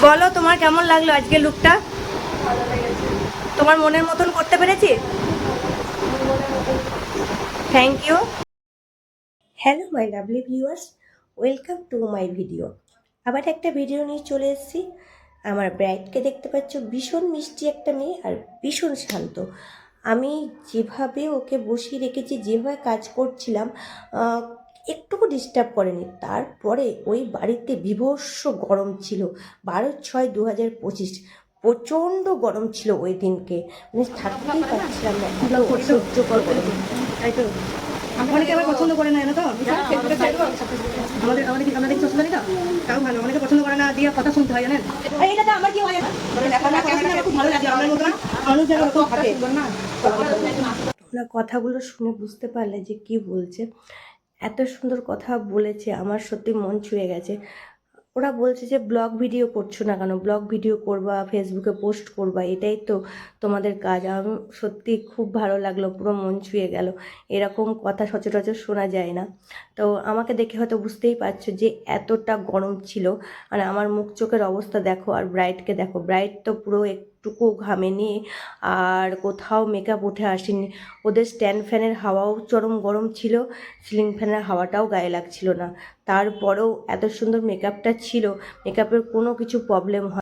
বলো তোমার কেমন লাগলো আজকে লুকটা? তোমার মনের মতন করতে পেরেছি? Thank you. Hello my lovely viewers, welcome to my video. আবার একটা ভিডিও নিয়ে চলে এসেছি। আমার ব্রাইডকে দেখতে পাচ্ছ, ভীষণ মিষ্টি একটা মেয়ে আর ভীষণ শান্ত। আমি যেভাবে ওকে বসিয়ে রেখেছি, যেভাবে কাজ করছিলাম, আহ, একটুকু ডিস্টার্ব করেনি। তারপরে ওই বাড়িতে বীভৎস গরম ছিল। 12/6/2025 প্রচণ্ড গরম ছিল ওই দিনকে। মানে থাকতেই পারছিলাম না, এত অসহ্যকর গরম। তাই তো অনেকে আবার পছন্দ করে না, জানো তো ফেসবুকে ছেড়ে দেবো। আমাদের কিছু অসুবিধা নেই তো, তাও ভালো। অনেকে পছন্দ করে না, দিয়ে কথা শুনতে হয়, জানেন। আর এটাতে আমার কি হয় জানো? আমার কথা শুনে আমার খুব ভালো লাগে। আমার মতন মানুষ যেন ওরকম থাকে না। তোমরা কথাগুলো শুনে বুঝতে পারলে যে কি বলছে। এত সুন্দর কথা বলেছে, আমার সত্যি মন ছুঁয়ে গেছে। ওরা বলছে যে ব্লগ ভিডিও করছো না কেন, ব্লগ ভিডিও করবা, ফেসবুকে পোস্ট করবা, এটাই তো তোমাদের কাজ। আমার সত্যি খুব ভালো লাগলো, পুরো মন ছুঁয়ে গেল। এরকম কথা সচরাচর শোনা যায় না। তো আমাকে দেখে হয়তো বুঝতেই পারছো যে এতটা গরম ছিল। আর আমার মুখ চোখের অবস্থা দেখো, আর ব্রাইডকে দেখো, ব্রাইড তো পুরো একটুকু ঘামেনি, আর কোথাও মেকআপ উঠে আসেনি। ওদের স্ট্যান্ড ফ্যানের হাওয়াও চরম গরম ছিল, সিলিং ফ্যানের হাওয়াটাও গায়ে লাগছিল না। তারপরেও এত সুন্দর মেকআপটা ছিল, মেকআপের কোনো কিছু প্রবলেম হয়